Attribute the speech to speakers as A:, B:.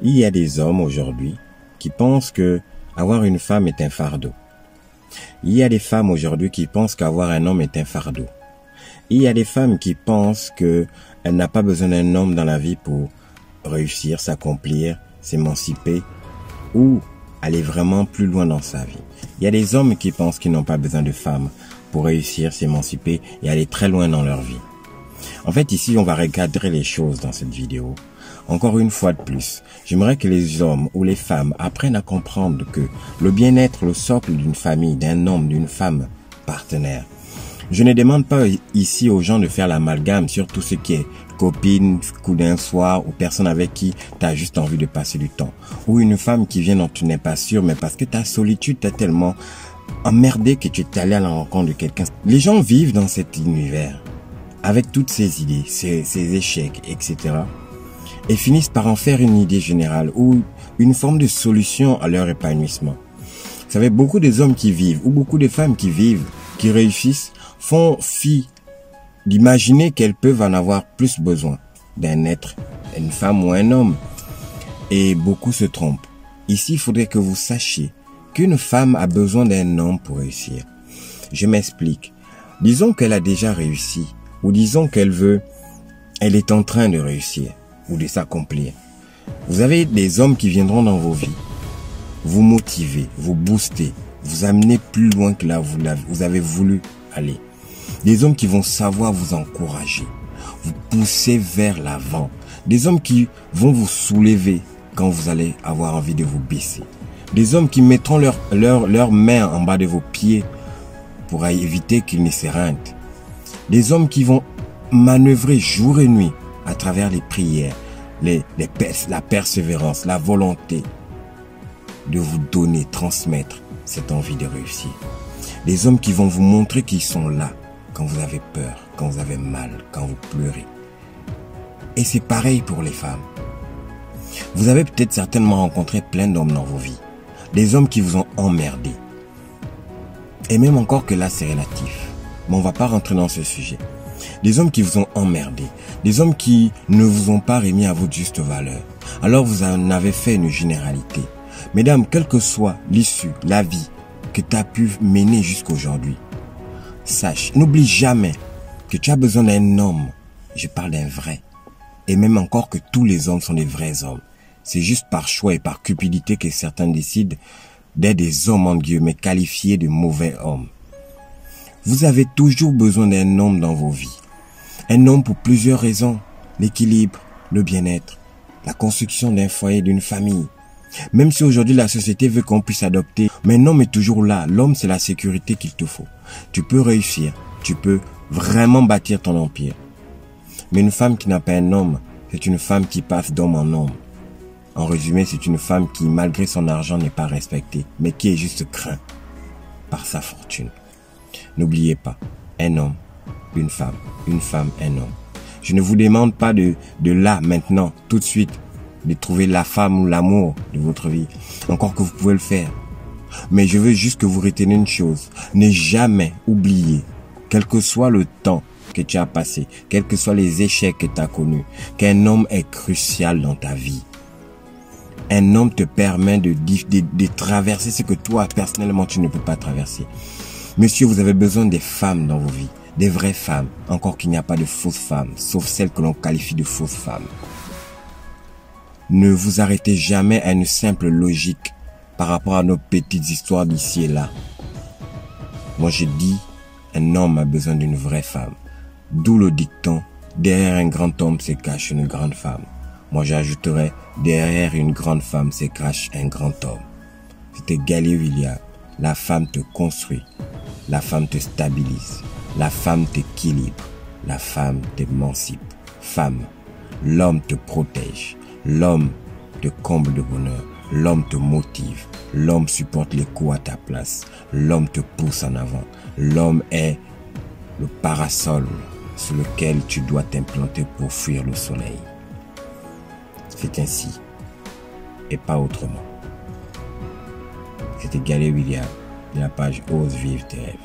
A: Il y a des hommes aujourd'hui qui pensent que avoir une femme est un fardeau. Il y a des femmes aujourd'hui qui pensent qu'avoir un homme est un fardeau. Il y a des femmes qui pensent qu'elle n'a pas besoin d'un homme dans la vie pour réussir, s'accomplir, s'émanciper ou aller vraiment plus loin dans sa vie. Il y a des hommes qui pensent qu'ils n'ont pas besoin de femmes pour réussir, s'émanciper et aller très loin dans leur vie. En fait, ici, on va recadrer les choses dans cette vidéo. Encore une fois de plus, j'aimerais que les hommes ou les femmes apprennent à comprendre que le bien-être, le socle d'une famille, d'un homme, d'une femme partenaire. Je ne demande pas ici aux gens de faire l'amalgame sur tout ce qui est copine, coup d'un soir ou personne avec qui tu as juste envie de passer du temps. Ou une femme qui vient dont tu n'es pas sûr, mais parce que ta solitude t'a tellement emmerdé que tu es allé à la rencontre de quelqu'un. Les gens vivent dans cet univers avec toutes ces idées, ces échecs, etc. et finissent par en faire une idée générale ou une forme de solution à leur épanouissement. Vous savez, beaucoup des hommes qui vivent ou beaucoup de femmes qui vivent, qui réussissent, font fi d'imaginer qu'elles peuvent en avoir plus besoin d'un être, une femme ou un homme. Et beaucoup se trompent. Ici, il faudrait que vous sachiez qu'une femme a besoin d'un homme pour réussir. Je m'explique. Disons qu'elle a déjà réussi, ou disons elle est en train de réussir ou de s'accomplir. Vous avez des hommes qui viendront dans vos vies, vous motiver, vous booster, vous amener plus loin que là où vous avez voulu aller. Des hommes qui vont savoir vous encourager, vous pousser vers l'avant. Des hommes qui vont vous soulever quand vous allez avoir envie de vous baisser. Des hommes qui mettront leurs mains en bas de vos pieds pour éviter qu'ils ne s'éreintent. Des hommes qui vont manœuvrer jour et nuit à travers les prières, la persévérance, la volonté de vous donner, transmettre cette envie de réussir. Des hommes qui vont vous montrer qu'ils sont là quand vous avez peur, quand vous avez mal, quand vous pleurez. Et c'est pareil pour les femmes. Vous avez peut-être certainement rencontré plein d'hommes dans vos vies. Des hommes qui vous ont emmerdé. Et même encore que là, c'est relatif. Mais on ne va pas rentrer dans ce sujet. Des hommes qui vous ont emmerdé. Des hommes qui ne vous ont pas remis à votre juste valeur. Alors vous en avez fait une généralité. Mesdames, quelle que soit l'issue, la vie que tu as pu mener jusqu'aujourd'hui, sache, n'oublie jamais que tu as besoin d'un homme. Je parle d'un vrai. Et même encore que tous les hommes sont des vrais hommes. C'est juste par choix et par cupidité que certains décident d'être des hommes, en guillemets, qualifiés de mauvais hommes. Vous avez toujours besoin d'un homme dans vos vies. Un homme pour plusieurs raisons. L'équilibre, le bien-être, la construction d'un foyer, d'une famille. Même si aujourd'hui la société veut qu'on puisse adopter, mais un homme est toujours là. L'homme, c'est la sécurité qu'il te faut. Tu peux réussir, tu peux vraiment bâtir ton empire. Mais une femme qui n'a pas un homme, c'est une femme qui passe d'homme en homme. En résumé, c'est une femme qui, malgré son argent, n'est pas respectée, mais qui est juste crainte par sa fortune. N'oubliez pas, un homme, une femme, un homme. Je ne vous demande pas de là, maintenant, tout de suite, de trouver la femme ou l'amour de votre vie. Encore que vous pouvez le faire. Mais je veux juste que vous reteniez une chose. Ne jamais oublier, quel que soit le temps que tu as passé, quels que soient les échecs que tu as connus, qu'un homme est crucial dans ta vie. Un homme te permet de traverser ce que toi, personnellement, tu ne peux pas traverser. Monsieur, vous avez besoin des femmes dans vos vies. Des vraies femmes. Encore qu'il n'y a pas de fausses femmes. Sauf celles que l'on qualifie de fausses femmes. Ne vous arrêtez jamais à une simple logique par rapport à nos petites histoires d'ici et là. Moi, je dis, un homme a besoin d'une vraie femme. D'où le dicton, derrière un grand homme se cache une grande femme. Moi, j'ajouterais, derrière une grande femme se cache un grand homme. C'était Gale Williams. La femme te construit. La femme te stabilise. La femme t'équilibre. La femme t'émancipe. Femme, l'homme te protège. L'homme te comble de bonheur. L'homme te motive. L'homme supporte les coups à ta place. L'homme te pousse en avant. L'homme est le parasol sur lequel tu dois t'implanter pour fuir le soleil. C'est ainsi et pas autrement. C'était Gale Williams de la page Ose vivre tes rêves.